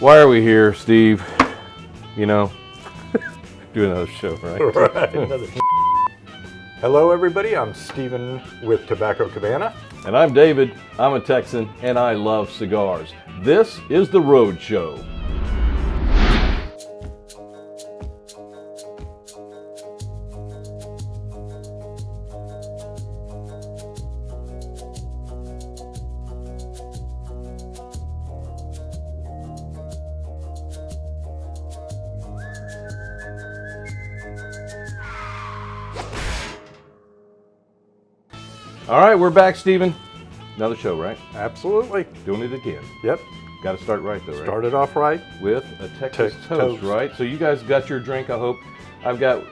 Why are we here, Steve? You know, do another show, right? Right, another Hello, everybody. I'm Steven with Tobacco Cabana. And I'm David. I'm a Texan, and I love cigars. This is the Road Show. All right, we're back, Steven. Another show, right? Absolutely. Doing it again. Yep. Got to start right, though, right? Started off right. With a Texas toast, right? So you guys got your drink, I hope. I've got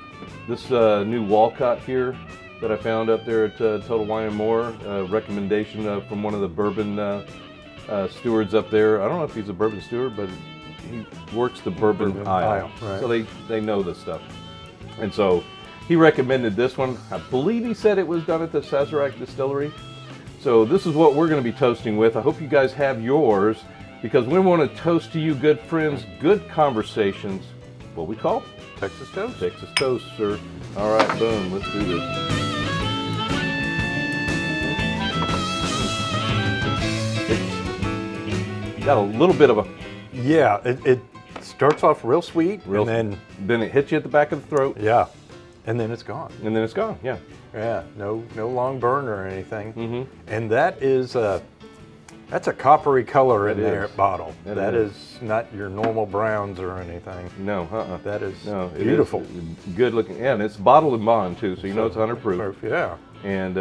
this new Walcott here that I found up there at Total Wine & More. Recommendation from one of the bourbon stewards up there. I don't know if he's a bourbon steward, but he works the bourbon aisle. Right. So they know this stuff. And so he recommended this one. I believe he said it was done at the Sazerac Distillery. So this is what we're going to be toasting with. I hope you guys have yours, because we want to toast to you, good friends, good conversations. What we call Texas toast. Texas toast, sir. All right, boom. Let's do this. It's got a little bit of a Yeah, it starts off real sweet, and then it hits you at the back of the throat. yeah, and then it's gone. And then it's gone. Yeah. Yeah, no long burn or anything. Mm-hmm. And that is that's a coppery color in It their is. bottle. It That is. is not your normal browns or anything. No. That is No. It beautiful. is good looking. Yeah, and it's bottled and bond too, so you know it's 100 proof. Yeah. And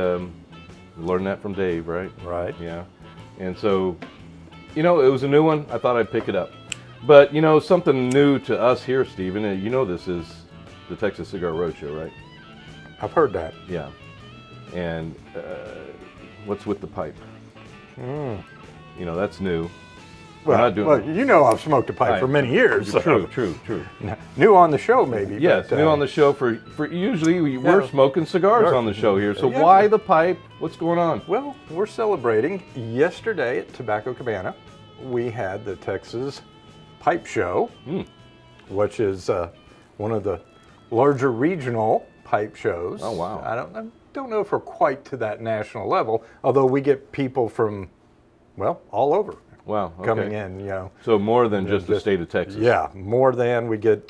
learned that from Dave, right? Right. Yeah. And so, you know, it was a new one. I thought I'd pick it up. But, you know, something new to us here, Steven, you know this is the Texas Cigar Roadshow, right? I've heard that. Yeah. And what's with the pipe? You know, that's new. We're not doing Well, you know I've smoked a pipe for many years. So. True. New on the show, maybe. Yes, but, new on the show for usually we're smoking cigars on the show here. So why the pipe? What's going on? Well, we're celebrating. Yesterday at Tobacco Cabana, we had the Texas Pipe Show, which is one of the larger regional pipe shows. Oh, wow. I don't know if we're quite to that national level, although we get people from, well, all over. Wow. Okay. Coming in, you know. So more than just the state of Texas. Yeah, more than we get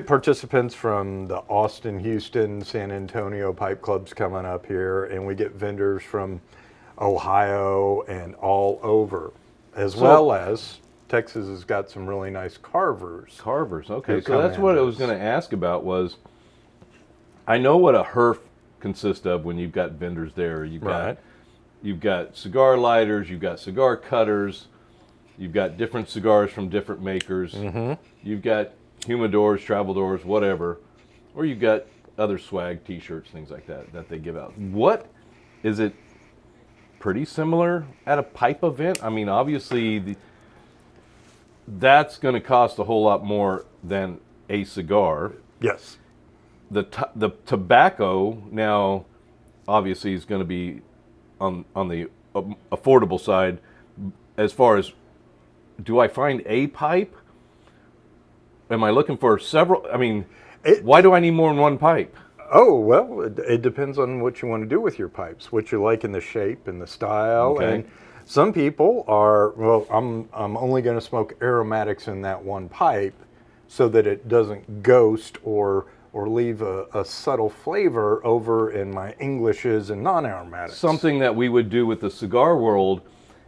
participants from the Austin, Houston, San Antonio pipe clubs coming up here, and we get vendors from Ohio and all over, as well as Texas has got some really nice carvers. Okay. So that's what I was going to ask about was, I know what a herf consists of when you've got vendors there. You've got cigar lighters, you've got cigar cutters, you've got different cigars from different makers, you've got humidors, travel doors, whatever, or you've got other swag, t-shirts, things like that they give out. What is it pretty similar at a pipe event? I mean, obviously that's going to cost a whole lot more than a cigar. Yes. The tobacco now obviously is going to be on the affordable side. As far as, do I find a pipe? Am I looking for several? I mean, why do I need more than one pipe? Oh, well, it depends on what you want to do with your pipes, what you like in the shape and the style. Okay. And some people are, well, I'm only going to smoke aromatics in that one pipe so that it doesn't ghost or leave a subtle flavor over in my Englishes and non-aromatics. Something that we would do with the cigar world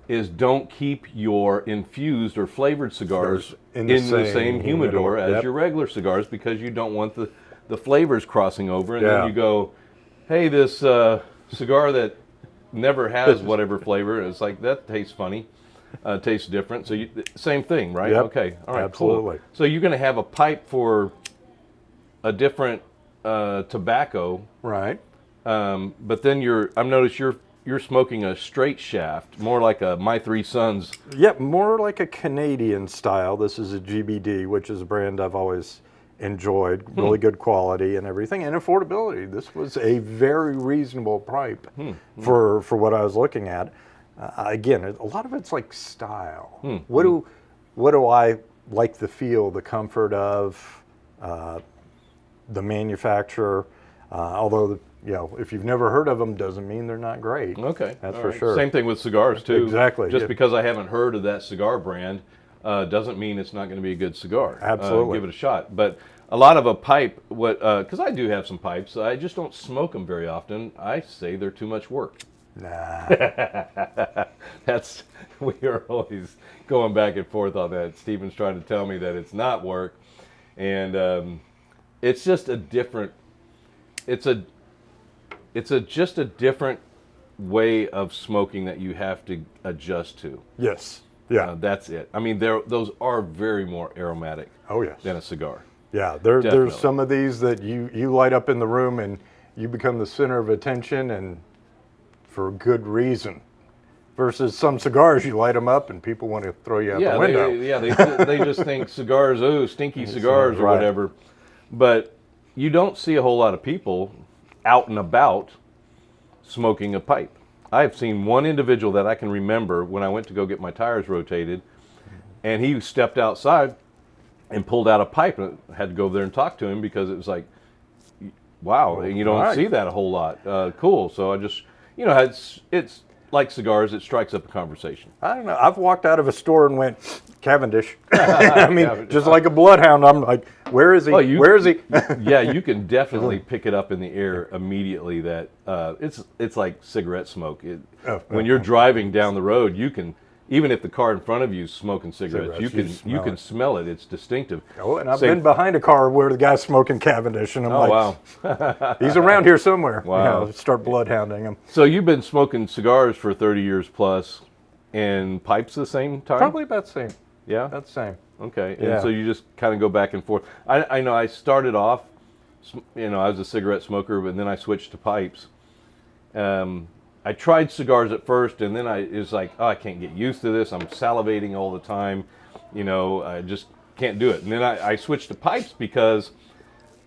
is don't keep your infused or flavored cigars in the same humidor as your regular cigars, because you don't want the flavors crossing over, and then you go, hey, this cigar that never has whatever flavor, it's like, that tastes funny, tastes different. So same thing, right? Yep. Okay, all right, Absolutely. cool. So you're going to have a pipe for a different tobacco, Right. but then I've noticed you're smoking a straight shaft, more like a My Three Sons. Yep, more like a Canadian style. This is a GBD, which is a brand I've always enjoyed. Really good quality and everything, and affordability. This was a very reasonable pipe for what I was looking at. Again, a lot of it's like style. what do I like the feel, the comfort of, the manufacturer, although, if you've never heard of them, doesn't mean they're not great. Okay. That's All for right. sure. Same thing with cigars, too. Exactly. Just because I haven't heard of that cigar brand doesn't mean it's not going to be a good cigar. Absolutely. Give it a shot. But a lot of a pipe, because I do have some pipes, I just don't smoke them very often. I say they're too much work. Nah. We are always going back and forth on that. Stephen's trying to tell me that it's not work, and it's just a different. Just a different way of smoking that you have to adjust to. Yes. Yeah. That's it. I mean, those are very more aromatic. Oh, yes. Than a cigar. Yeah. Definitely. There's some of these that you light up in the room and you become the center of attention, and for good reason. Versus some cigars, you light them up and people want to throw you out the window. They just think cigars, stinky cigars or right. whatever. But you don't see a whole lot of people out and about smoking a pipe. I've seen one individual that I can remember when I went to go get my tires rotated, and he stepped outside and pulled out a pipe, and I had to go over there and talk to him because it was like, wow, you don't right. see that a whole lot. Cool. So I just, it's like cigars, it strikes up a conversation. I don't know. I've walked out of a store and went, Cavendish. I mean, Cavendish. just like a bloodhound. I'm like, where is he? Where is he? Yeah, you can definitely pick it up in the air immediately that it's like cigarette smoke. When you're driving down the road, you can, even if the car in front of you is smoking cigarettes, you can smell it. It's distinctive. Oh, and I've been behind a car where the guy's smoking Cavendish, and I'm wow. he's around here somewhere. Wow. Start bloodhounding him. So you've been smoking cigars for 30 years plus, and pipes the same time? Probably about the same. Yeah? About the same. Okay. Yeah. And so you just kind of go back and forth. I know I started off, I was a cigarette smoker, but then I switched to pipes. I tried cigars at first, and then it was like, I can't get used to this. I'm salivating all the time. I just can't do it. And then I switched to pipes because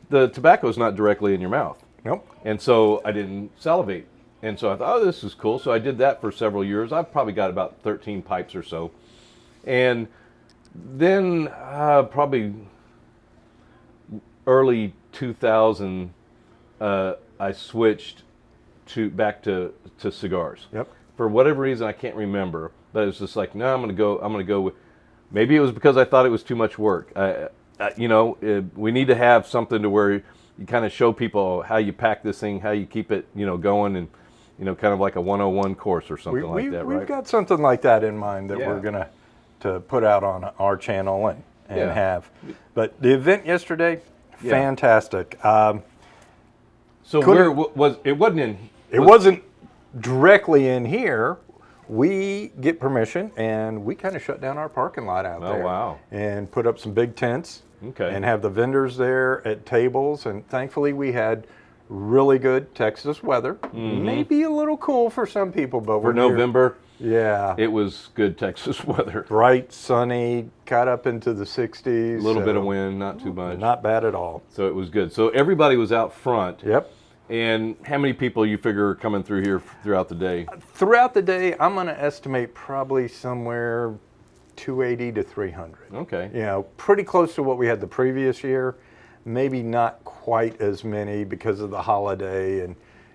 the tobacco is not directly in your mouth. Nope. And so I didn't salivate. And so I thought, this is cool. So I did that for several years. I've probably got about 13 pipes or so. And then probably early 2000, I switched back to cigars. Yep. For whatever reason, I can't remember, but it was just like, no, I'm gonna go with. Maybe it was because I thought it was too much work. We need to have something to where you kind of show people how you pack this thing, how you keep it, going, and kind of like a 101 course or something like that, right? We've got something like that in mind that we're gonna to put out on our channel and have. But the event yesterday, fantastic. So where was it? Wasn't in. It wasn't directly in here. We get permission, and we kind of shut down our parking lot out there. Oh, wow. And put up some big tents. Okay. And have the vendors there at tables. And thankfully, we had really good Texas weather. Mm-hmm. Maybe a little cool for some people, but for November. Yeah. It was good Texas weather. Bright, sunny, got up into the 60s. A little bit of wind, not too much. Not bad at all. So it was good. So everybody was out front. Yep. And how many people you figure are coming through here throughout the day? Throughout the day, I'm going to estimate probably somewhere 280 to 300. Okay. Pretty close to what we had the previous year. Maybe not quite as many because of the holiday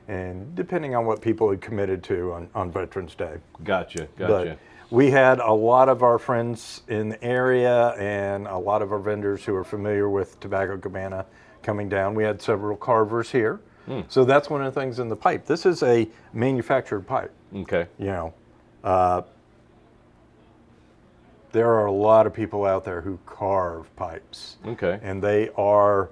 and depending on what people had committed to on Veterans Day. Gotcha. But we had a lot of our friends in the area and a lot of our vendors who are familiar with Tobacco Cabana coming down. We had several carvers here. So that's one of the things in the pipe. This is a manufactured pipe. Okay. There are a lot of people out there who carve pipes. Okay. And they are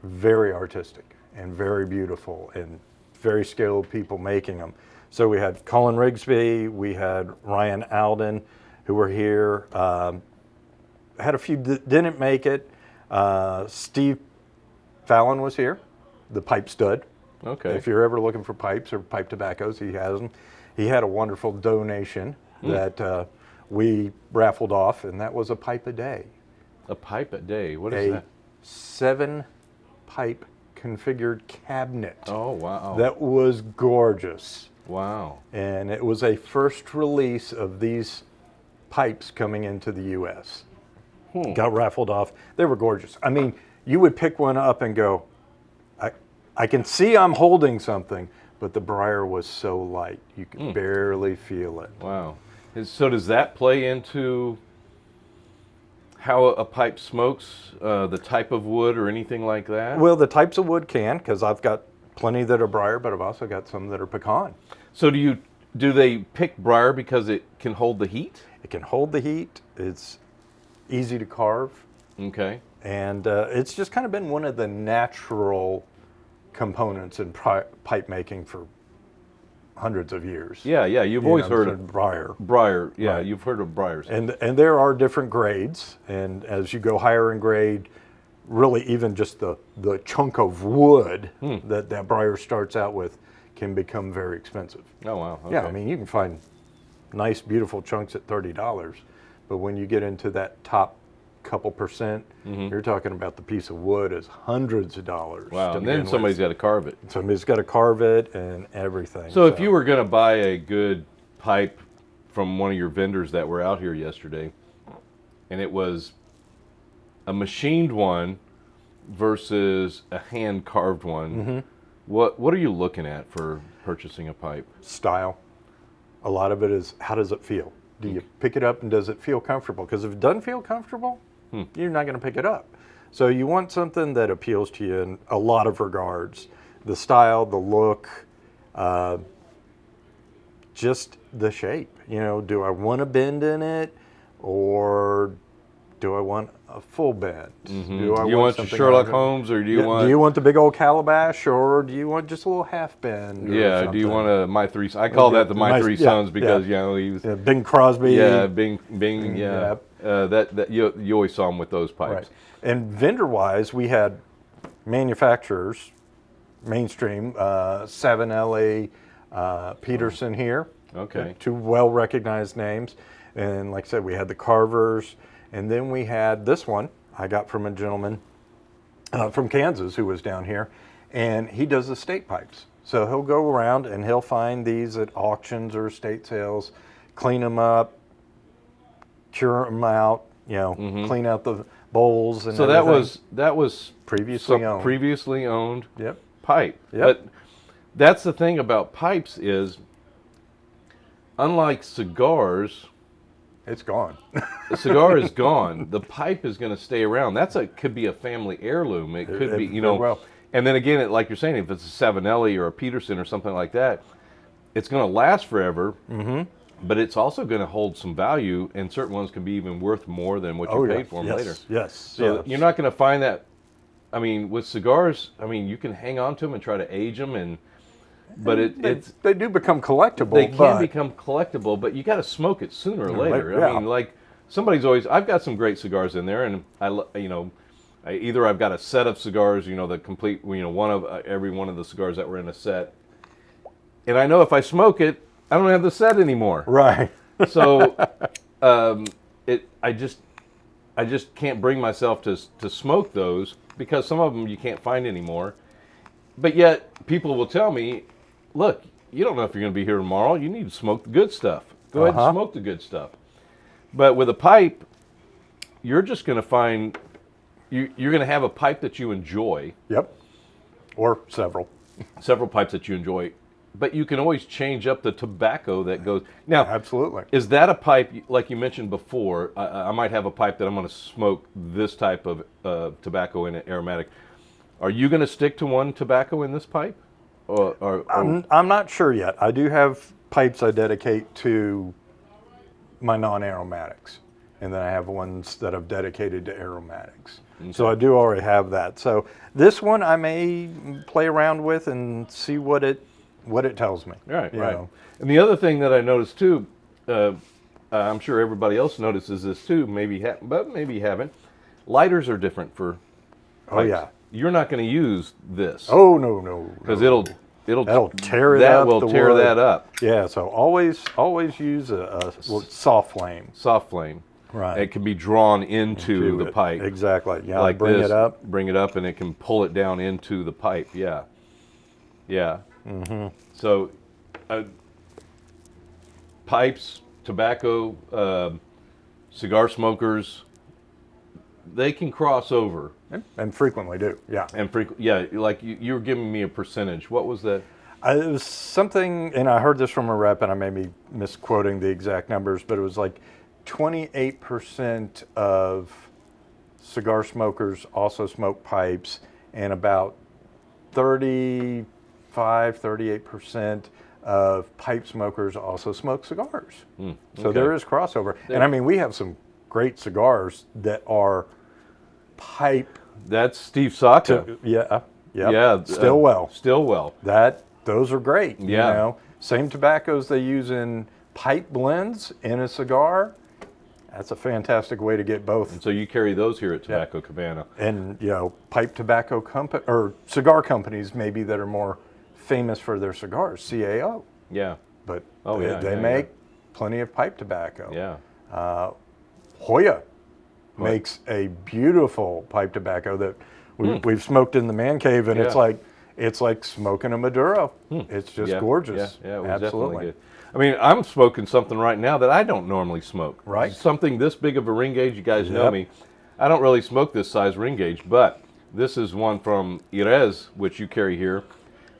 very artistic and very beautiful and very skilled people making them. So we had Colin Rigsby, we had Ryan Alden, who were here. Had a few didn't make it. Steve Fallon was here, the pipe stud. Okay. If you're ever looking for pipes or pipe tobaccos, he has them. He had a wonderful donation that we raffled off, and that was a pipe a day. A pipe a day? What is that? 7-pipe configured cabinet. Oh, wow. That was gorgeous. Wow. And it was a first release of these pipes coming into the U.S. Got raffled off. They were gorgeous. I mean, you would pick one up and go, I can see I'm holding something, but the briar was so light you could barely feel it. Wow. So does that play into how a pipe smokes, the type of wood or anything like that? Well, the types of wood can, because I've got plenty that are briar, but I've also got some that are pecan. So do they pick briar because it can hold the heat? It can hold the heat. It's easy to carve. Okay. And it's just kind of been one of the natural components in pipe making for hundreds of years. Yeah, you've always heard of briar. Briar, yeah, Right. you've heard of briars. And there are different grades, and as you go higher in grade, really even just the chunk of wood that briar starts out with can become very expensive. Oh, wow. Okay. Yeah, I mean, you can find nice, beautiful chunks at $30, but when you get into that top couple percent, you're talking about the piece of wood is hundreds of dollars. Wow, to and then begin somebody's with. got to carve it. Somebody's got to carve it and everything. So if you were going to buy a good pipe from one of your vendors that were out here yesterday, and it was a machined one versus a hand carved one, what are you looking at for purchasing a pipe? Style, a lot of it is how does it feel? Do you pick it up and does it feel comfortable? Because if it doesn't feel comfortable, you're not going to pick it up. So you want something that appeals to you in a lot of regards. The style, the look, just the shape. You know, do I want a bend in it or do I want a full bend? Do I You want your something Sherlock other- Holmes, or do you Yeah, want? do you want the big old calabash, or do you want just a little half bend? Or Yeah. Do you something? want a My Three? I call that the My Three yeah, Sons because yeah. he was. Yeah, Bing Crosby? Yeah, Bing, yeah. That you always saw him with those pipes. Right. And vendor-wise, we had manufacturers, mainstream, Savinelli, Peterson here. Okay. Two well-recognized names. And like I said, we had the carvers. And then we had this one I got from a gentleman from Kansas who was down here. And he does estate pipes. So he'll go around and he'll find these at auctions or estate sales, clean them up, cure them out, clean out the bowls and So everything. that was Previously owned. Previously owned Yep. pipe. Yep. But that's the thing about pipes is, unlike cigars, It's gone. the cigar is gone. The pipe is going to stay around. Could be a family heirloom. It could be, very well. And then again, like you're saying, if it's a Savinelli or a Peterson or something like that, it's going to last forever. But it's also going to hold some value, and certain ones can be even worth more than what you paid for them later. Yes. So yes. you're not going to find that. I mean, with cigars, you can hang on to them and try to age them, but they do become collectible. they can but become collectible. But you got to smoke it sooner or later. yeah. I mean, like somebody's always. I've got some great cigars in there, and either I've got a set of cigars, the complete, one of every one of the cigars that were in a set, and I know if I smoke it, I don't have the set anymore. Right. So, I just can't bring myself to smoke those because some of them you can't find anymore. But yet people will tell me, look, you don't know if you're going to be here tomorrow. You need to smoke the good stuff. Go ahead and smoke the good stuff. But with a pipe, you're just going to find you're going to have a pipe that you enjoy. Yep. Or several. Several pipes that you enjoy. But you can always change up the tobacco that goes. Now, Absolutely. is that a pipe, like you mentioned before, I might have a pipe that I'm going to smoke this type of tobacco in it, aromatic. Are you going to stick to one tobacco in this pipe? I'm not sure yet. I do have pipes I dedicate to my non-aromatics. And then I have ones that I've dedicated to aromatics. Okay. So I do already have that. So this one I may play around with and see what it tells me. Right. You know. And the other thing that I noticed too, I'm sure everybody else notices this too, but maybe you haven't. Lighters are different for pipes. Oh yeah. You're not going to use this. Oh no. Because no. that'll tear it that up. will tear that up. Yeah. So always use a soft flame. Soft flame. Right. It can be drawn into the pipe. Exactly. Yeah. Like bring this, it up. Bring it up, and it can pull it down into the pipe. Yeah. Yeah. So, pipes, tobacco, cigar smokers, they can cross over. And frequently do, yeah. And yeah, like you were giving me a percentage. What was that? It was something, and I heard this from a rep, and I may be misquoting the exact numbers, but it was like 28% of cigar smokers also smoke pipes, and about 38% of pipe smokers also smoke cigars. So there is crossover. And I mean, we have some great cigars that are pipe. That's Steve Saka. Yeah. Stillwell. Those are great. You know, same tobaccos they use in pipe blends in a cigar. That's a fantastic way to get both. And so you carry those here at Tobacco Cabana. And you know, pipe tobacco company or cigar companies maybe that are more famous for their cigars, CAO. Yeah. But they make plenty of pipe tobacco. Yeah. Hoya makes a beautiful pipe tobacco that we've smoked in the man cave, and it's like smoking a Maduro. It's just gorgeous. Yeah, it was absolutely definitely good. I mean, I'm smoking something right now that I don't normally smoke. Right. Something this big of a ring gauge. You guys know me. I don't really smoke this size ring gauge, but this is one from Jerez, which you carry here.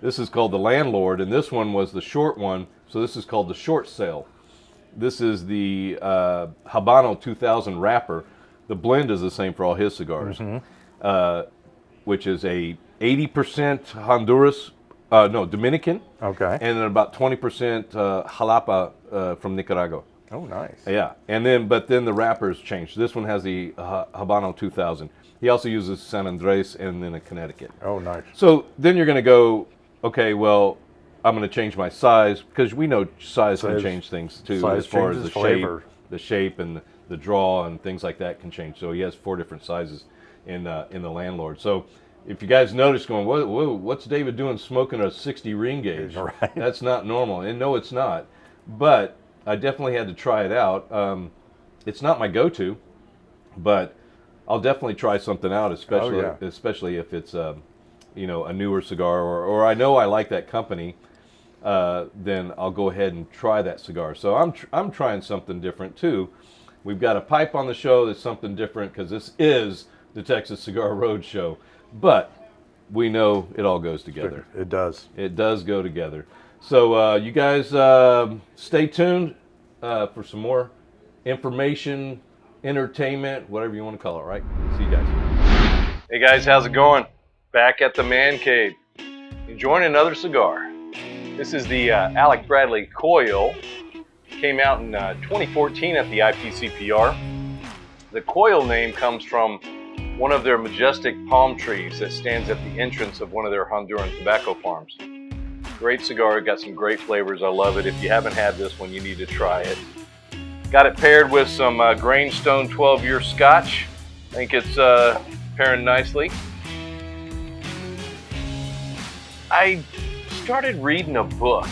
This is called the Landlord, and this one was the short one, so this is called the Short Sale. This is the Habano 2000 wrapper. The blend is the same for all his cigars, which is a 80% Honduras, Dominican. Okay. And then about 20% Jalapa from Nicaragua. Oh, nice. Yeah, but then the wrappers changed. This one has the Habano 2000. He also uses San Andres and then a Connecticut. Oh, nice. So then you're going to go, okay, well, I'm going to change my size, because we know size can change things too, as far as the shape and the draw and things like that can change. So he has 4 different sizes in the Landlord. So if you guys notice going, whoa, what's David doing smoking a 60 ring gauge? Right. That's not normal. And no, it's not. But I definitely had to try it out. It's not my go-to, but I'll definitely try something out, especially if it's a newer cigar, or I know I like that company. Then I'll go ahead and try that cigar. So I'm trying something different too. We've got a pipe on the show that's something different, because this is the Texas Cigar Roadshow. But we know it all goes together. It does. It does go together. So you guys stay tuned for some more information, entertainment, whatever you want to call it, right? See you guys. Hey guys, how's it going? Back at the Man Cave, enjoying another cigar. This is the Alec Bradley Coil. Came out in 2014 at the IPCPR. The Coil name comes from one of their majestic palm trees that stands at the entrance of one of their Honduran tobacco farms. Great cigar, got some great flavors. I love it. If you haven't had this one, you need to try it. Got it paired with some Grainstone 12-year Scotch. I think it's pairing nicely. I started reading a book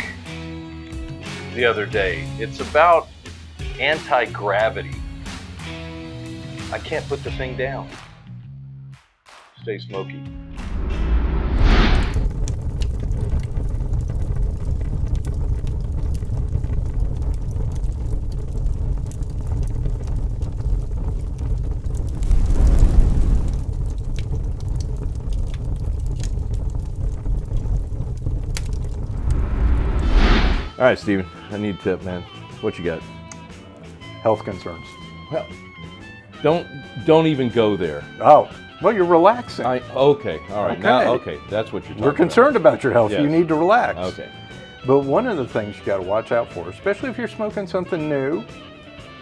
the other day. It's about anti-gravity. I can't put the thing down. Stay smoky. All right, Steven, I need a tip, man. What you got? Health concerns. Well, don't even go there. Oh, well, you're relaxing. Okay, all right. Okay. That's what you're talking We're concerned about your health. Yes. You need to relax. Okay. But one of the things you got to watch out for, especially if you're smoking something new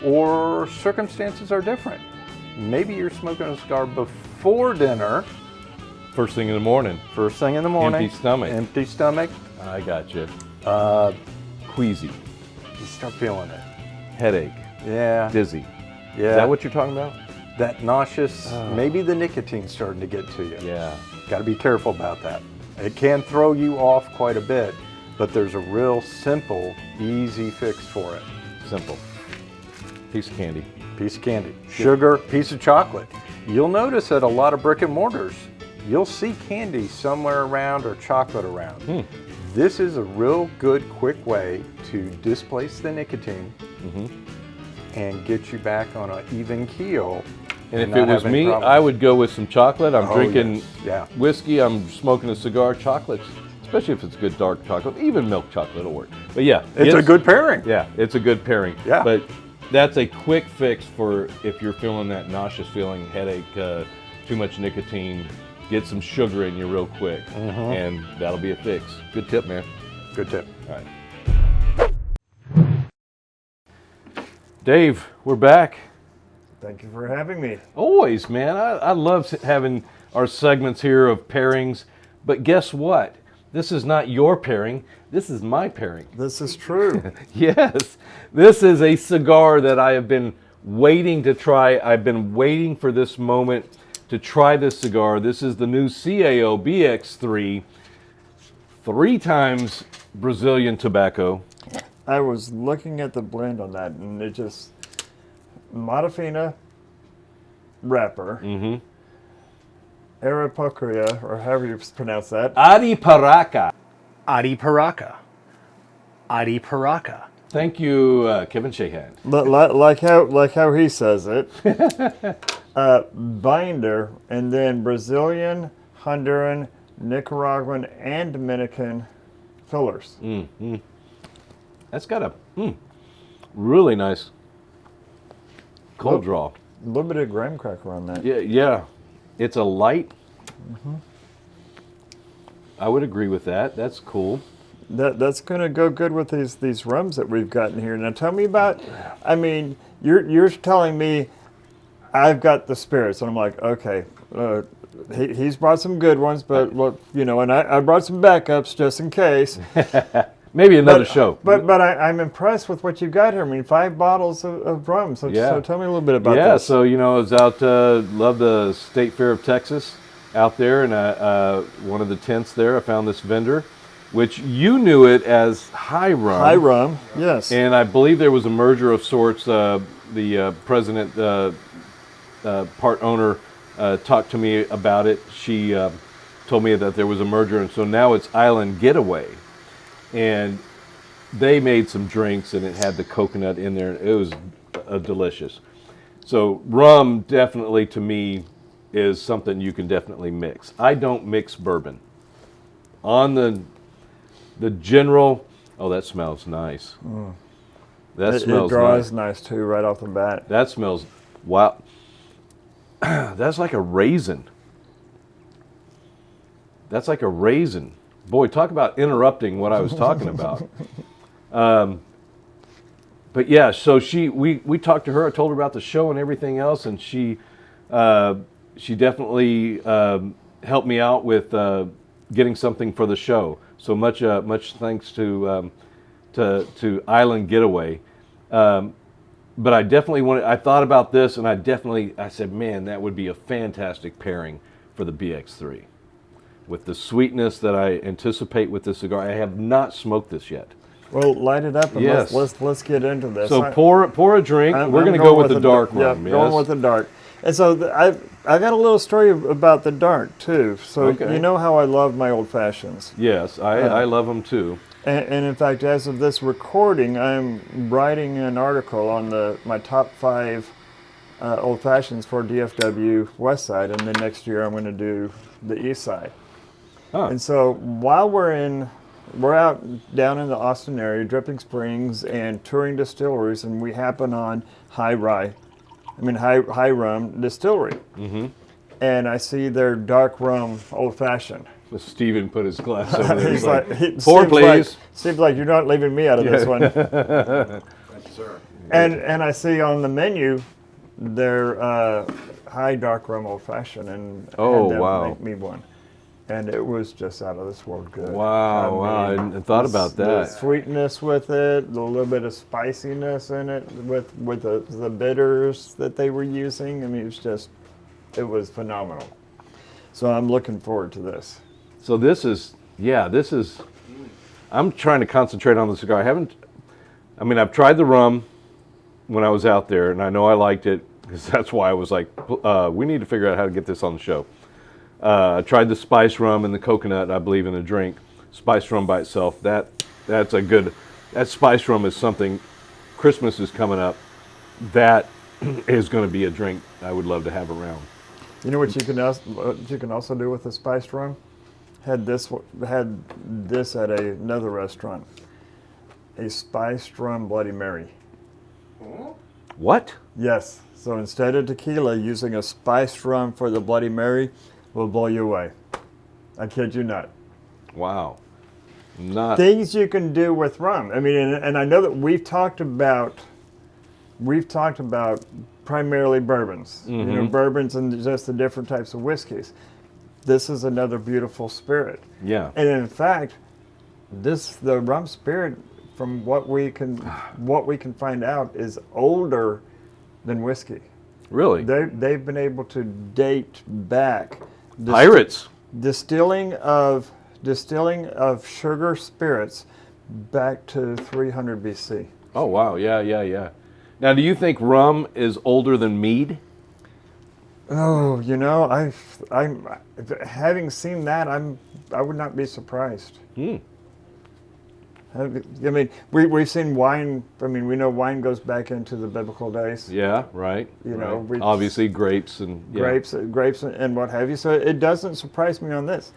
or circumstances are different. Maybe you're smoking a cigar before dinner. First thing in the morning. First thing in the morning. Empty stomach. Empty stomach. I got you. Queasy. You start feeling it. Headache. Yeah. Dizzy. Yeah. Is that what you're talking about? That nauseous, maybe the nicotine's starting to get to you. Yeah. Got to be careful about that. It can throw you off quite a bit, but there's a real simple, easy fix for it. Simple. Piece of candy. Piece of candy. Sugar, piece of chocolate. You'll notice at a lot of brick and mortars, you'll see candy somewhere around or chocolate around. This is a real good, quick way to displace the nicotine and get you back on an even keel. And if it was me, I would go with some chocolate. I'm drinking whiskey, I'm smoking a cigar, chocolates, especially if it's good dark chocolate, even milk chocolate will work. But yeah. It's a good pairing. Yeah, it's a good pairing. Yeah. But that's a quick fix for if you're feeling that nauseous feeling, headache, too much nicotine, get some sugar in you real quick, and that'll be a fix. Good tip, man. Good tip. All right. Dave, we're back. Thank you for having me. Always, man. I love having our segments here of pairings, but guess what? This is not your pairing. This is my pairing. This is true. Yes. This is a cigar that I have been waiting to try. I've been waiting for this moment to try this cigar. This is the new CAO BX3, 3 times Brazilian tobacco. I was looking at the blend on that, and it just Modafina wrapper, Arapacria, or however you pronounce that. Ariparaca. Ariparaca. Ariparaca. Thank you, Kevin Shahan. Like how he says it. Binder, and then Brazilian, Honduran, Nicaraguan, and Dominican fillers. That's got a really nice cold draw. A little bit of graham cracker on that. Yeah. It's a light. I would agree with that. That's cool. That's going to go good with these rums that we've gotten here. Now tell me about. I mean, you're telling me I've got the spirits, and I'm like, okay. He's brought some good ones, but look, and I brought some backups just in case. Maybe another show. But I'm impressed with what you've got here. I mean, 5 bottles of rum. So tell me a little bit about this. Yeah, this. so, I was out, love the State Fair of Texas out there, and one of the tents there, I found this vendor, which you knew it as High Rum. High Rum, yes. And I believe there was a merger of sorts. The president, part owner, talked to me about it. She told me that there was a merger, and so now it's Island Getaway. And they made some drinks, and it had the coconut in there. It was delicious. So rum definitely, to me, is something you can definitely mix. I don't mix bourbon. On the general, that smells nice. That smells nice. It draws nice too, right off the bat. That smells, wow. That's like a raisin. That's like a raisin. Boy, talk about interrupting what I was talking about. But yeah, so we talked to her. I told her about the show and everything else, and she definitely helped me out with getting something for the show. So much thanks to Island Getaway. But I definitely I thought about this, and I said, man, that would be a fantastic pairing for the BX3. With the sweetness that I anticipate with this cigar. I have not smoked this yet. Well, light it up and yes. let's get into this. So pour a drink. We're going to go with the dark rum. Yeah, going with the dark. And so I got a little story about the dark too. So you know how I love my old fashions. Yes, I love them too. And in fact, as of this recording, I'm writing an article on my top 5 old fashions for DFW West Side, and then next year I'm going to do the East Side. Huh. And so while we're out down in the Austin area, Dripping Springs, and touring distilleries, and we happen on High Rum Distillery. And I see their dark rum old fashioned. Steven put his glass over there. He's like, pour, please. Seems like you're not leaving me out of this one. Thank you, sir. And I see on the menu their high dark rum old fashioned, and had them make me one. And it was just out of this world good. Wow, I hadn't thought about that. The sweetness with it, a little bit of spiciness in it, with the bitters that they were using. I mean, it was phenomenal. So I'm looking forward to this. So this is, I'm trying to concentrate on the cigar. I've tried the rum when I was out there, and I know I liked it, because that's why I was like, we need to figure out how to get this on the show. I tried the spice rum and the coconut, I believe, in a drink. Spice rum by itself, that spice rum is something. Christmas is coming up. that is going to be a drink I would love to have around. You know what you can also do with the spiced rum? Had this at another restaurant. A spiced rum Bloody Mary. What? Yes. So instead of tequila, using a spiced rum for the Bloody Mary will blow you away. I kid you not. Wow. Not Things you can do with rum. I mean, and I know that we've talked about primarily bourbons. You know, bourbons and just the different types of whiskeys. This is another beautiful spirit. yeah. And in fact, the rum spirit, from what we can find out, is older than whiskey. Really? They've been able to date back Pirates. distilling of sugar spirits back to 300 BC. Oh wow. Yeah. Now, do you think rum is older than mead? Oh, you know, I'm having seen that, I would not be surprised. I mean, we've seen wine. I mean, we know wine goes back into the biblical days. Yeah, right. You know, right. Obviously grapes and grapes and what have you. So it doesn't surprise me on this.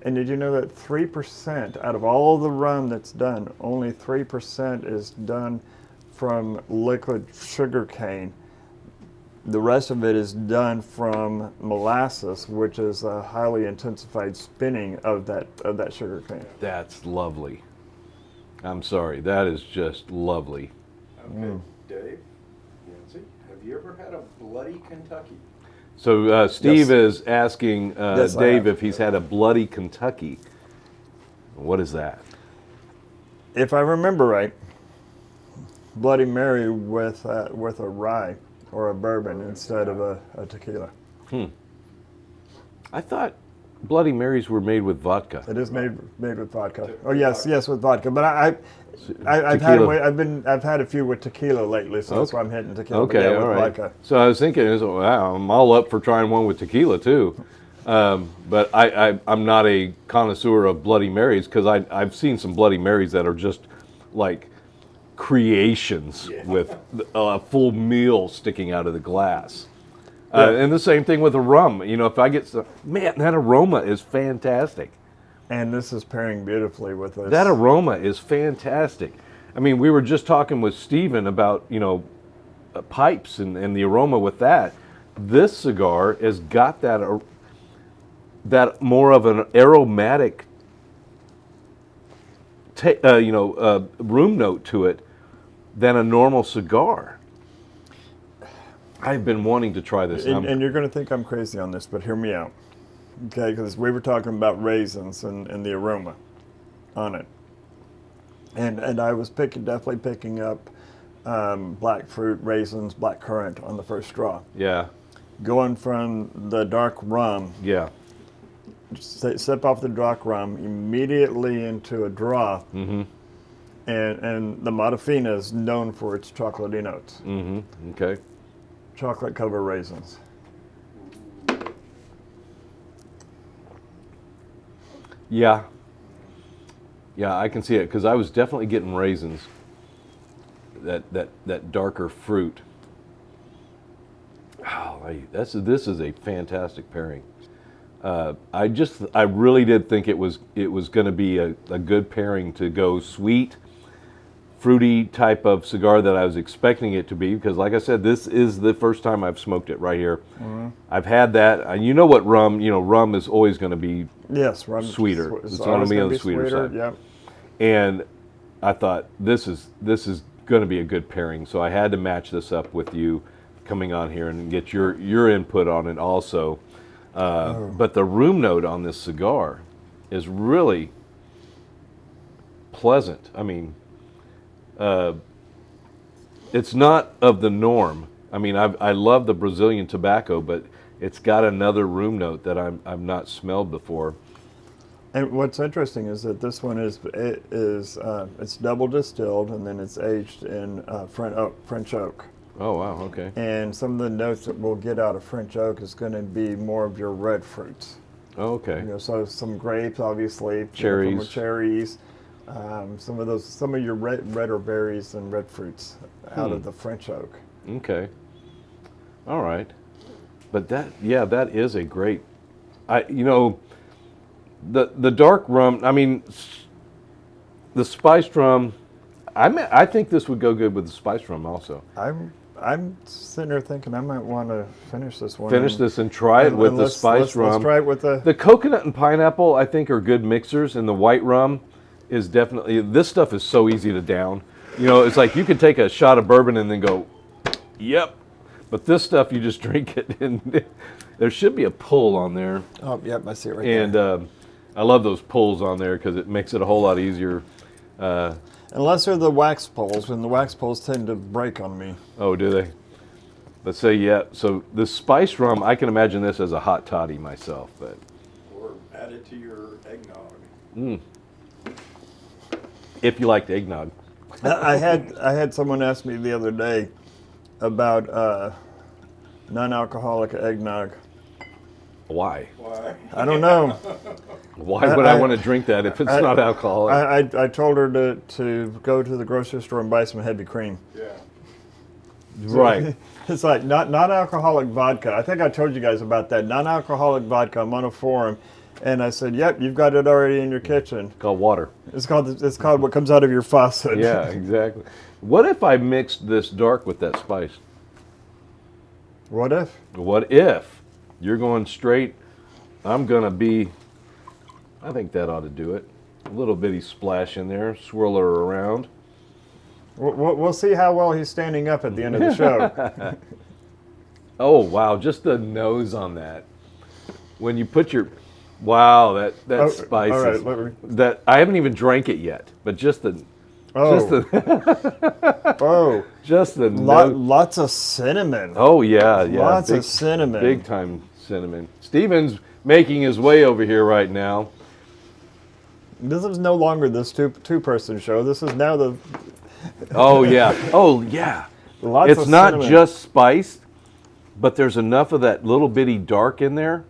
And did you know that 3% out of all the rum that's done, only 3% is done from liquid sugar cane? The rest of it is done from molasses, which is a highly intensified spinning of that sugar cane. That's lovely. I'm sorry, that is just lovely. Okay, Dave, Yancey, have you ever had a Bloody Kentucky? So Steve Yes. is asking Yes, I Dave have. if he's had a Bloody Kentucky. What is that? If I remember right, Bloody Mary with a rye or a bourbon instead of a tequila. I thought Bloody Marys were made with vodka. It is made with vodka. Oh yes, with vodka. But I've Tequila. had a few with tequila lately, so that's why I'm hitting tequila. But Okay, yeah, all with right. vodka. So I was thinking, wow, I'm all up for trying one with tequila too. But I'm not a connoisseur of Bloody Marys because I've seen some Bloody Marys that are just like creations with a full meal sticking out of the glass. And the same thing with a rum. You know, if I get some, man, that aroma is fantastic. And this is pairing beautifully with this. That aroma is fantastic. I mean, we were just talking with Steven about, pipes and the aroma with that. This cigar has got that more of an aromatic, room note to it than a normal cigar. I've been wanting to try this. And you're going to think I'm crazy on this, but hear me out. Okay, because we were talking about raisins and the aroma on it. And I was definitely picking up black fruit, raisins, black currant on the first straw. Yeah, Going from the dark rum, yeah. sip off the dark rum, immediately into a draw. Mm-hmm. And the Matafina is known for its chocolatey notes. Mm-hmm. Okay. Chocolate covered raisins. Yeah. Yeah, I can see it because I was definitely getting raisins. That darker fruit. Oh, this is a fantastic pairing. I really did think it was going to be a good pairing to go sweet, fruity type of cigar that I was expecting it to be because, like I said, this is the first time I've smoked it right here. Mm-hmm. I've had that. You know what rum? Rum is always going to be rum sweeter. It's going to be on the sweeter side. Yep. And I thought this is going to be a good pairing, so I had to match this up with you coming on here and get your input on it also. But the room note on this cigar is really pleasant. I mean, it's not of the norm. I mean, I love the Brazilian tobacco, but it's got another room note that I've not smelled before. And what's interesting is that this one it's double distilled and then it's aged in French oak. Oh wow, okay. And some of the notes that we'll get out of French oak is going to be more of your red fruits. Oh, okay. So some grapes, obviously. Cherries. Cherries. Some of your redder berries and red fruits out of the French oak. Okay. All right. But that is a great. The dark rum. I mean, the spiced rum. I think this would go good with the spiced rum also. I'm sitting there thinking I might want to finish this one. Finish this and try it with the spiced rum. Let's try it with The coconut and pineapple, I think, are good mixers, and the white rum is definitely. This stuff is so easy to down. It's like you can take a shot of bourbon and then go, yep. But this stuff, you just drink it, and there should be a pull on there. Oh, yep, I see it right there. And I love those pulls on there because it makes it a whole lot easier. Unless they're the wax poles, and the wax poles tend to break on me. Oh, do they? Let's say, yeah. So the spice rum, I can imagine this as a hot toddy myself. But Or add it to your eggnog. if you liked eggnog. I had someone ask me the other day about non-alcoholic eggnog. Why? Why? I don't know. Why would I want to drink that if it's not alcoholic? I told her to go to the grocery store and buy some heavy cream. Yeah. Right. It's like non-alcoholic vodka. I think I told you guys about that. Non-alcoholic vodka. I'm on a forum, and I said, "Yep, you've got it already in your kitchen." Called water. It's called what comes out of your faucet. Yeah, exactly. What if I mixed this dark with that spice? What if? What if you're going straight? I'm going to be, I think that ought to do it. A little bitty splash in there, swirl her around. We'll see how well he's standing up at the end of the show. Oh, wow, just the nose on that. When you put your, wow, that spice all right, is, that, I haven't even drank it yet, but just the, Oh, just the nose. lots of cinnamon. Oh, yeah. Lots of cinnamon. Big time cinnamon. Steven's making his way over here right now. This is no longer this two-person show. This is now the Oh, yeah. Oh, yeah. lots It's of not cinnamon. just spiced, but there's enough of that little bitty dark in there.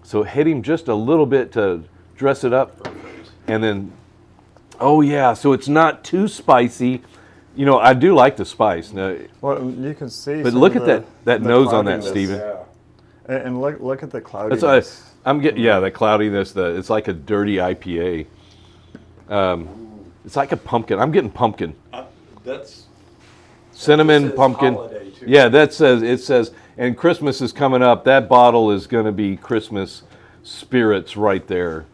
So hit him just a little bit to dress it up. And then, oh, yeah. So it's not too spicy. I do like the spice. Now, Well, you can see. but some look of at that the nose on that, cloudiness. Steven. Yeah. And look at the That's cloudiness. I'm getting, the cloudiness. It's like a dirty IPA. It's like a pumpkin. I'm getting pumpkin. That's Cinnamon, says pumpkin. holiday, too. Yeah, it says, and Christmas is coming up. That bottle is going to be Christmas spirits right there.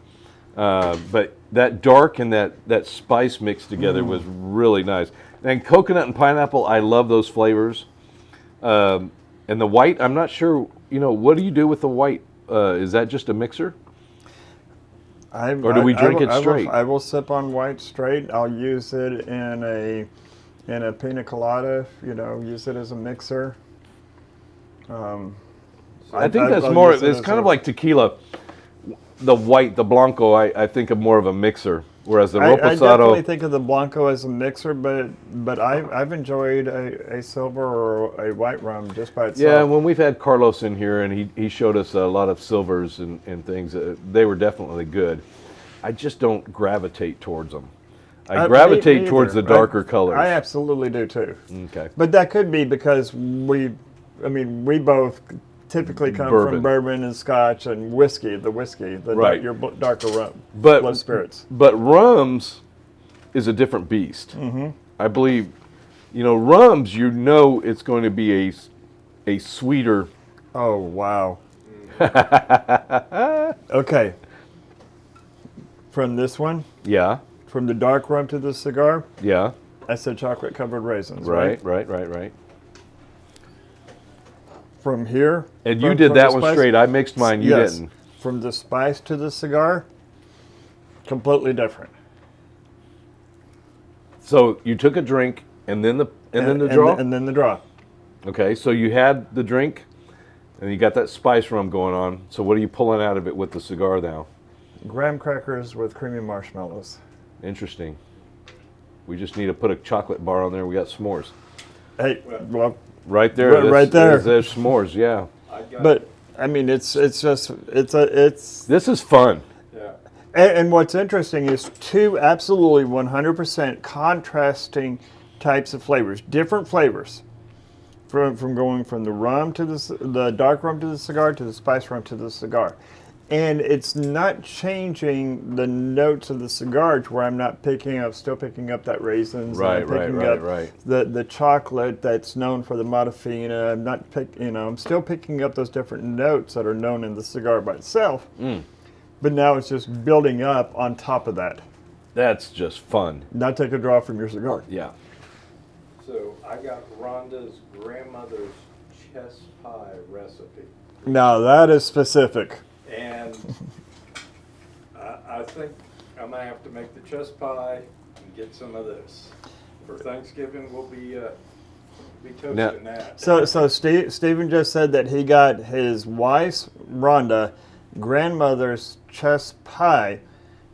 But that dark and that spice mixed together was really nice. And coconut and pineapple, I love those flavors. And the white, I'm not sure, what do you do with the white? Is that just a mixer? Or do we drink it straight? I will sip on white straight. I'll use it in a pina colada. Use it as a mixer. I think that's I'll more, use it it's as kind of a- like tequila. The white, the Blanco, I think of more of a mixer. Whereas the I definitely Reposado, think of the Blanco as a mixer, but I've enjoyed a silver or a white rum just by itself. yeah, when we've had Carlos in here and he showed us a lot of silvers and things, they were definitely good. I just don't gravitate towards them. I gravitate me towards the either. darker colors. I absolutely do too. Okay. But that could be because we both typically come Bourbon. from bourbon and scotch and whiskey, Right. your darker rum, But low spirits. But rums is a different beast. Mm-hmm. I believe, rums. It's going to be a sweeter. Oh wow. Okay. From this one, Yeah, from the dark rum to the cigar, yeah. I said chocolate covered raisins. Right. From here, And you from- did from that the one spice- straight. I mixed mine. You yes. didn't. From the spice to the cigar, completely different. So you took a drink and then the draw. and then the draw. Okay, so you had the drink, and you got that spice rum going on. So what are you pulling out of it with the cigar now? Graham crackers with creamy marshmallows. Interesting. We just need to put a chocolate bar on there. We got s'mores. Hey, well, Right there. Right there. There's s'mores. Yeah. I got but I mean, it's This is fun. yeah. and what's interesting is two absolutely 100% contrasting types of flavors, different flavors. from going from the rum to the dark rum to the cigar to the spice rum to the cigar. And it's not changing the notes of the cigar to where I'm not still picking up that raisins. Right, and I'm picking up the chocolate that's known for the Matafina. I'm still picking up those different notes that are known in the cigar by itself. But now it's just building up on top of that. That's just fun. Not take a draw from your cigar. Yeah. So I got Rhonda's grandmother's chess pie recipe. Now that is specific. And I think I'm going to have to make the chess pie and get some of this. For Thanksgiving, we'll be toasting that. So Stephen just said that he got his wife's, Rhonda, grandmother's chess pie,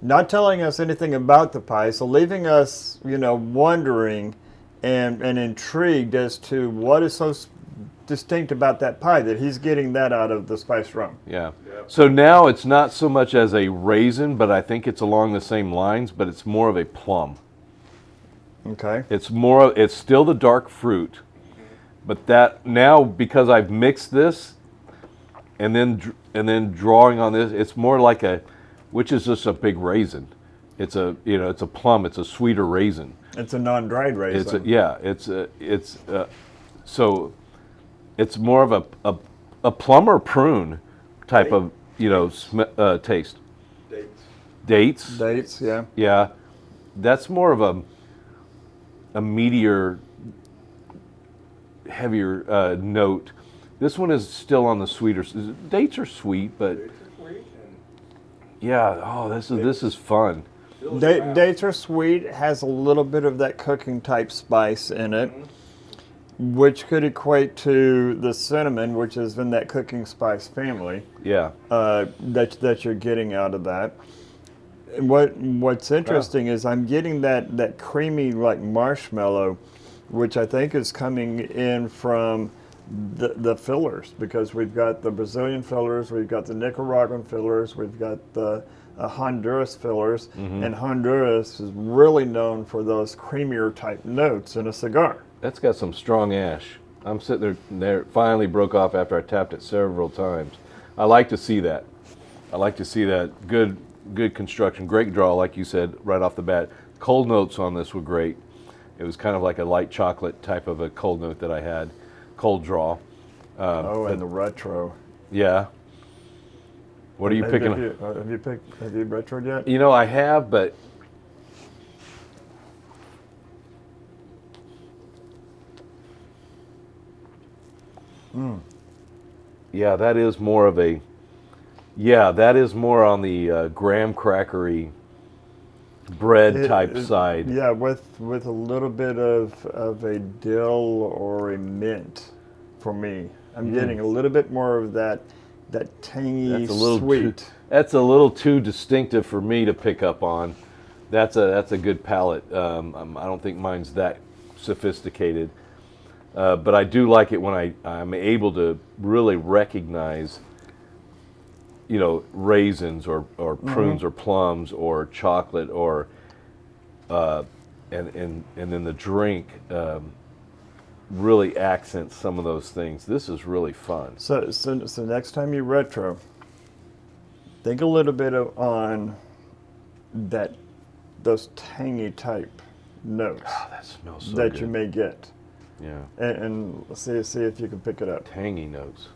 not telling us anything about the pie, so leaving us, wondering and intrigued as to what is so distinct about that pie that he's getting that out of the spice rum. Yeah. So now it's not so much as a raisin, but I think it's along the same lines, but it's more of a plum. Okay. It's still the dark fruit, but that now, because I've mixed this and then drawing on this, it's more like which is just a big raisin. It's a plum. It's a sweeter raisin. It's a non-dried raisin. So it's more of a plum or prune type of taste. Dates. Yeah. Yeah, that's more of a meatier, heavier note. This one is still on the sweeter. Dates are sweet, but yeah. Oh, this is fun. Dates are sweet. Has a little bit of that cooking type spice in it, which could equate to the cinnamon, which is in that cooking spice family. Yeah. That you're getting out of that. And what's interesting is I'm getting that creamy like marshmallow, which I think is coming in from the fillers, because we've got the Brazilian fillers, we've got the Nicaraguan fillers, we've got the Honduras fillers, and Honduras is really known for those creamier type notes in a cigar. That's got some strong ash. I'm sitting there. It finally broke off after I tapped it several times. I like to see that. Good construction, great draw, like you said, right off the bat. Cold notes on this were great. It was kind of like a light chocolate type of a cold note that I had. Cold draw. And the retro. Yeah. What are you picking? Have you retroed yet? I have, but yeah, that is more of a. Yeah, that is more on the graham crackery bread type side. Yeah, with a little bit of a dill or a for me. I'm getting a little bit more of that tangy sweet. That's a little too distinctive for me to pick up on. That's a good palate. I don't think mine's that sophisticated, but I do like it when I'm able to really recognize, raisins or prunes or plums or chocolate or and then the drink really accents some of those things. This is really fun. So next time you retro, think a little bit on those tangy type notes. Oh, that smells so that good. You may get. Yeah. And see if you can pick it up. Tangy notes.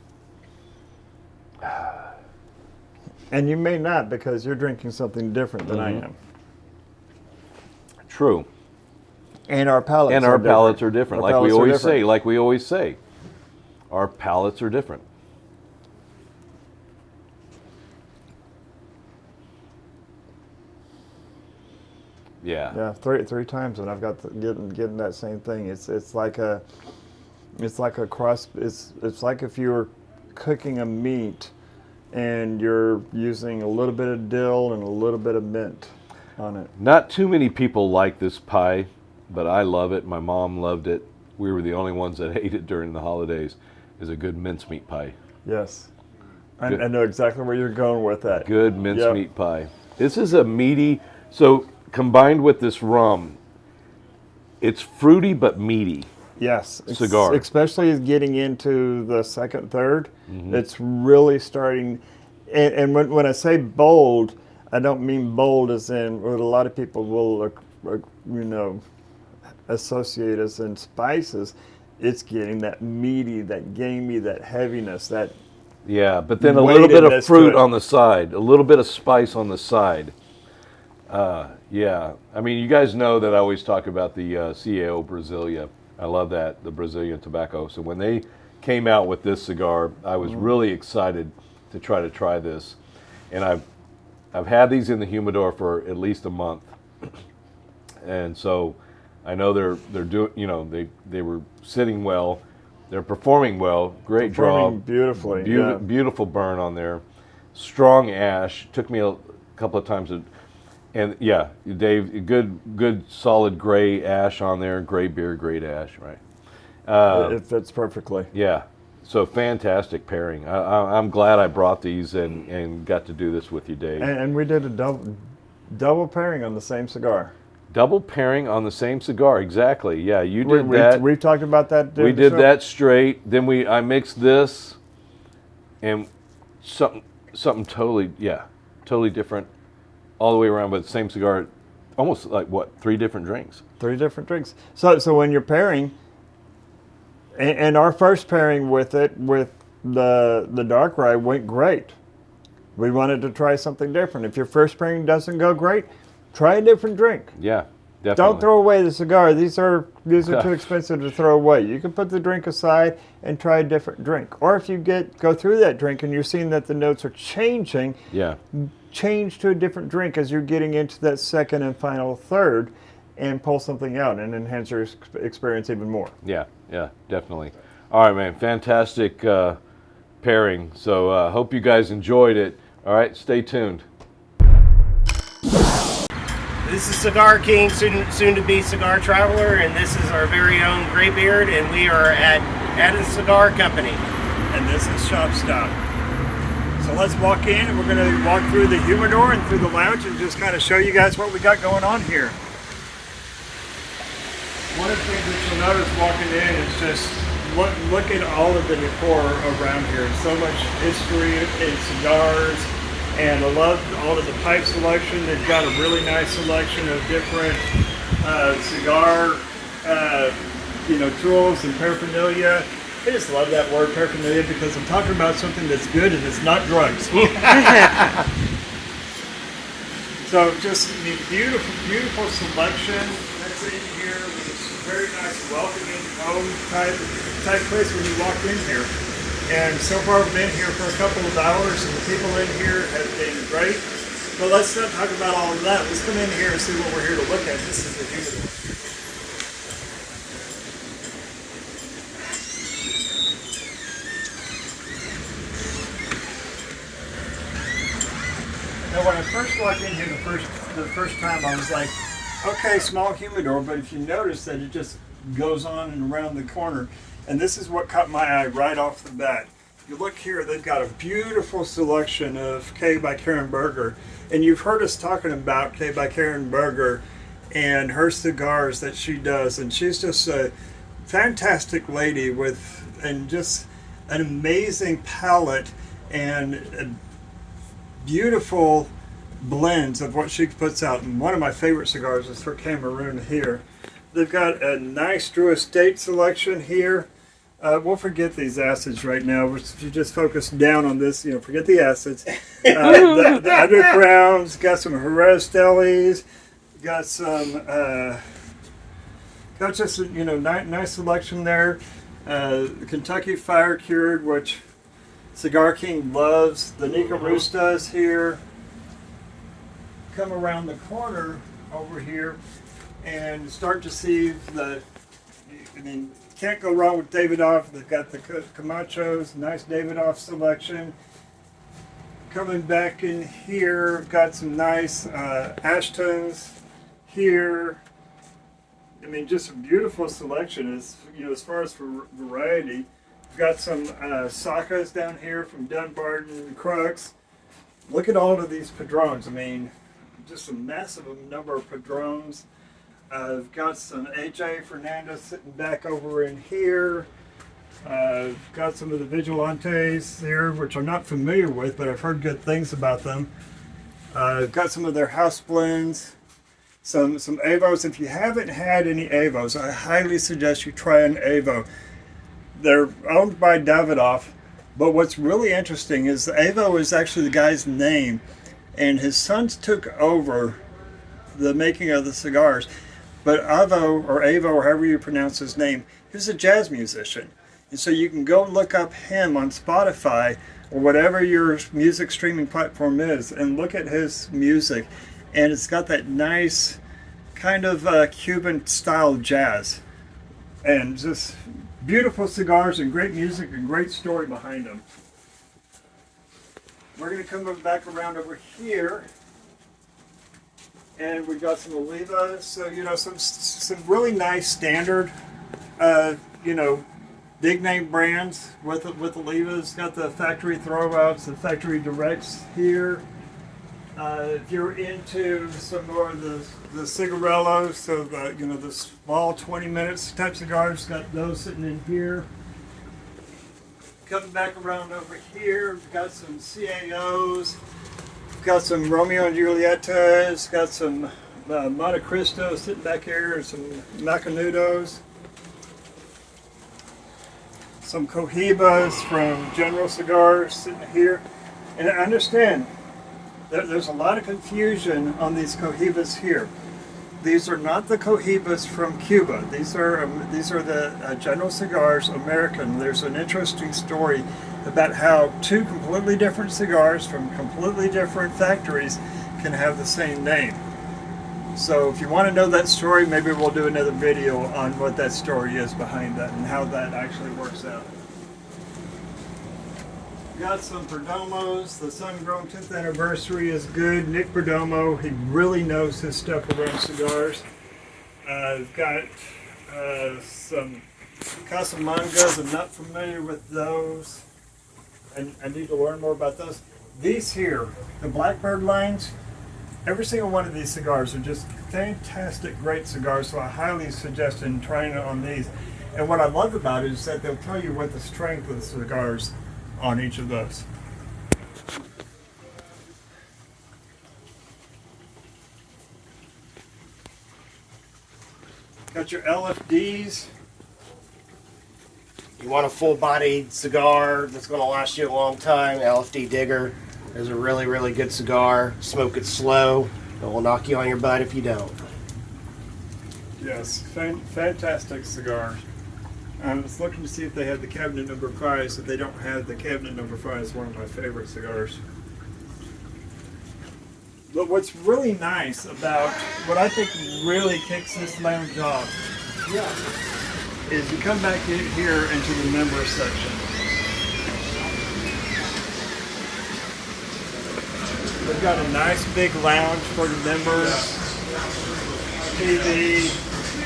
And you may not, because you're drinking something different than I am. True. And our palates are different. Like we always say. Our palates are different. Yeah. Yeah, three times, and I've got getting that same thing. It's like a cross. It's like if you were cooking a meat, and you're using a little bit of dill and a little bit of mint on it. Not too many people like this pie, but I love it. My mom loved it. We were the only ones that ate it during the holidays. Is a good mincemeat pie. Yes. I know exactly where you're going with that. Good mincemeat pie. This is a meaty, so combined with this rum, it's fruity but meaty. Yes, cigar. Especially getting into the second, third, Mm-hmm. it's really starting. And when I say bold, I don't mean bold as in what a lot of people will, associate as in spices. It's getting that meaty, that gamey, that heaviness, that Yeah, but then a little bit of weightedness to fruit it. on the side, a little bit of spice on the side. Yeah, I mean, you guys know that I always talk about the CAO Brasilia. I love that, the Brazilian tobacco. So when they came out with this cigar, I was really excited to try this. And I've had these in the humidor for at least a month. And so I know they're doing, they were sitting well. They're performing well. Great draw. Performing beautifully, yeah. Beautiful burn on there. Strong ash. Took me a couple of times and yeah, Dave, good solid gray ash on there. Gray beer, great ash, right? It fits perfectly. Yeah. So fantastic pairing. I'm glad I brought these and got to do this with you, Dave. And we did a double pairing on the same cigar. Double pairing on the same cigar, exactly. Yeah, you did that. We've talked about that. We did that straight. Then I mixed this and something totally different all the way around, but the same cigar, almost like what, 3 different drinks. 3 different drinks. So when you're pairing, and our first pairing with the dark rye went great. We wanted to try something different. If your first pairing doesn't go great, try a different drink. Yeah, definitely. Don't throw away the cigar. These are too expensive to throw away. You can put the drink aside and try a different drink. Or if you go through that drink and you're seeing that the notes are changing, Yeah. change to a different drink as you're getting into that second and final third, and pull something out and enhance your experience even more. Yeah, definitely. All right, man, fantastic pairing. So hope you guys enjoyed it. All right, stay tuned. This is Cigar King, soon to be Cigar Traveler, and this is our very own Graybeard, and we are at a cigar company. And this is Shop Stop. So let's walk in, and we're going to walk through the humidor and through the lounge and just kind of show you guys what we got going on here. One of the things that you'll notice walking in is just look at all of the decor around here. So much history in cigars, and I love all of the pipe selection. They've got a really nice selection of different cigar, tools and paraphernalia. I just love that word paraphernalia because I'm talking about something that's good and it's not drugs. So just beautiful selection that's in here. It's a very nice welcoming home type place when you walk in here. And so far we've been here for a couple of hours and the people in here have been great. But let's not talk about all of that. Let's come in here and see what we're here to look at. This is the humidor. Now, when I first walked in here the first time, I was like, okay, small humidor, but if you notice that it just goes on and around the corner, and this is what caught my eye right off the bat. You look here, they've got a beautiful selection of K by Karen Berger, and you've heard us talking about K by Karen Berger and her cigars that she does, and she's just a fantastic lady and just an amazing palette and beautiful blends of what she puts out. And one of my favorite cigars is her Cameroon here. They've got a nice Drew Estate selection here. We'll forget these acids right now. If you just focus down on this, forget the acids. The Under Crowns, got some Jerez Delis, got some, got just a nice selection there. Kentucky Fire Cured, which Cigar King loves. The Nica Rustas here. Come around the corner over here and start to see can't go wrong with Davidoff. They've got the Camachos, nice Davidoff selection. Coming back in here, got some nice Ashtons here. Just a beautiful selection as far as for variety. We've got some Sakas down here from Dunbarton and Crux. Look at all of these Padrones. Just a massive number of Padrones. I've got some AJ Fernandez sitting back over in here. I've got some of the Vigilantes here, which I'm not familiar with, but I've heard good things about them. I've got some of their house blends, some Avos. If you haven't had any Avos, I highly suggest you try an Avo. They're owned by Davidoff, but what's really interesting is the Avo is actually the guy's name, and his sons took over the making of the cigars. But Avo, or Avo, or however you pronounce his name, he was a jazz musician. And so you can go look up him on Spotify or whatever your music streaming platform is and look at his music. And it's got that nice kind of Cuban style jazz. And just beautiful cigars and great music and great story behind them. We're going to come back around over here. And we've got some Olivas. So, you know, some really nice standard, you know, big name brands with Olivas. Got the factory throwouts, the factory directs here. If you're into some more of the cigarillos, so the, you know, the small 20 minutes type cigars, got those sitting in here. Coming back around over here, we've got some CAOs, we've got some Romeo and Julietas, got some Monte Cristo sitting back here, some Macanudos. Some Cohibas from General Cigars sitting here. And I understand there's a lot of confusion on these Cohibas here. These are not the Cohibas from Cuba. These are the General Cigars American. There's an interesting story about how two completely different cigars from completely different factories can have the same name. So if you want to know that story, maybe we'll do another video on what that story is behind that and how that actually works out. Got some Perdomos. The Sun-Grown 10th anniversary is good. Nick Perdomo, he really knows his stuff around cigars. I've got some Casamangas. I'm not familiar with those. I need to learn more about those. These here, the Blackbird lines, every single one of these cigars are just fantastic, great cigars, so I highly suggest trying it on these. And what I love about it is that they'll tell you what the strength of the cigars on each of those. Got your LFDs. You want a full-bodied cigar that's going to last you a long time, LFD Digger is a really, really good cigar. Smoke it slow. It will knock you on your butt if you don't. Yes, fantastic cigar. I was looking to see if they had the cabinet number 5s. If they don't have the cabinet number 5, it's one of my favorite cigars. But what's really nice about what I think really kicks this lounge off is you come back in here into the members section. They've got a nice big lounge for the members. TV.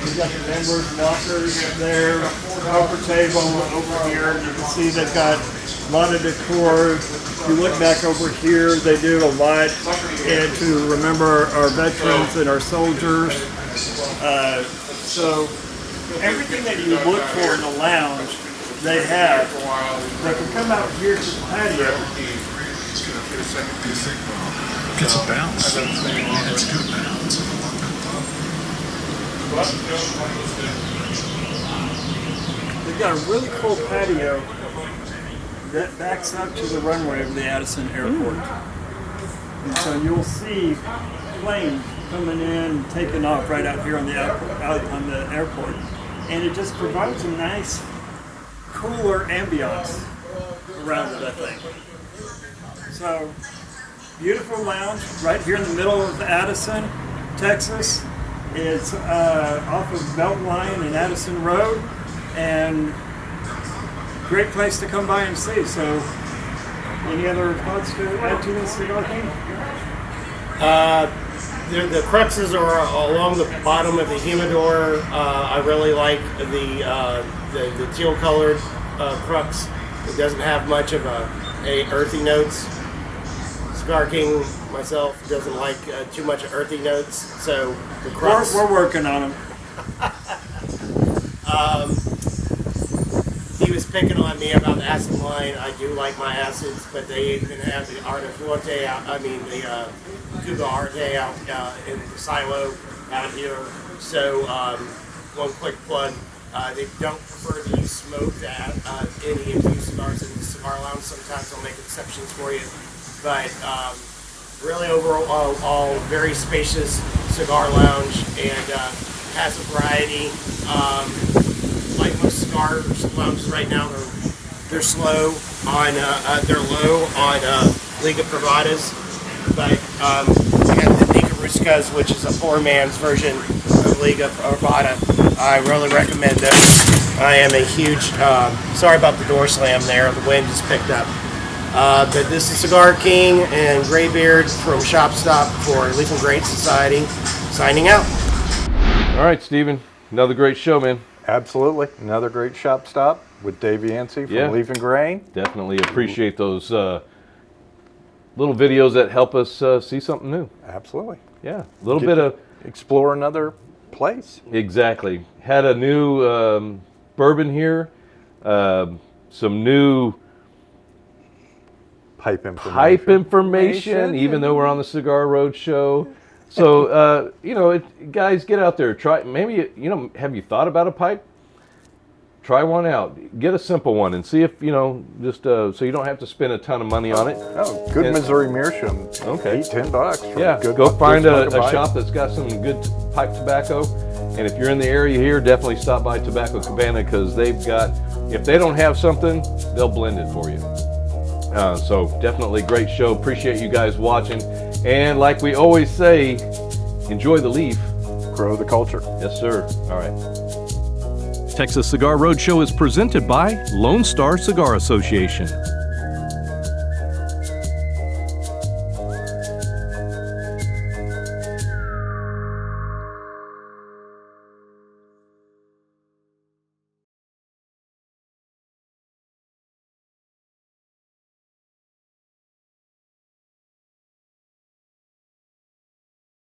We've got the members' lockers there, poker table over here. You can see they've got a lot of decor. If you look back over here, they do a lot to remember our veterans and our soldiers. So everything that you look for in the lounge, they have. They can come out here to the patio. Gets a bounce. Yeah, it's good bounce. They've got a really cool patio that backs up to the runway of the Addison Airport. And so you'll see planes coming in, taking off right out here on the airport. And it just provides a nice, cooler ambiance around it, I think. So, beautiful lounge right here in the middle of Addison, Texas. It's off of Beltline and Addison Road, and great place to come by and see. So, any other thoughts to add to this cigar thing? The cruxes are along the bottom of the humidor. I really like the teal-colored crux. It doesn't have much of a earthy notes. Cigar King myself doesn't like too much earthy notes, so the crux. We're working on them. He was picking on me about the acid line. I do like my acids, but they even have the Arte Fuerte out. I mean the Cuba Arte out in the silo out here. So one quick plug. They don't prefer to use smoked any infused cigars in the cigar lounge. Sometimes they'll make exceptions for you, but really overall, all very spacious cigar lounge and has a variety. Like most cigar lounges right now, they're slow on they're low on Liga Privadas, but we have the Nica Ruscas, which is a poor man's version of Liga Privada. I really recommend those. I am a huge sorry about the door slam there. The wind just picked up. But this is Cigar King and Graybeard from Shop Stop for Leaf and Grain Society, signing out. All right, Stephen. Another great show, man. Absolutely. Another great shop stop with Dave Yancey from Leaf and Grain. Definitely appreciate those little videos that help us see something new. Absolutely. Yeah, a little bit of explore another place. Exactly. Had a new bourbon here, some new pipe information, even though we're on the Cigar Roadshow. So, guys, get out there. Try. Maybe, have you thought about a pipe? Try one out. Get a simple one and see if, just so you don't have to spend a ton of money on it. Oh, good Missouri Meerschaum. Okay. $8-10. Yeah, go find a shop that's got some good pipe tobacco. And if you're in the area here, definitely stop by Tobacco Cabana because they've got, if they don't have something, they'll blend it for you. So definitely great show. Appreciate you guys watching. And like we always say, enjoy the leaf. Grow the culture. Yes, sir. All right. Texas Cigar Roadshow is presented by Lone Star Cigar Association.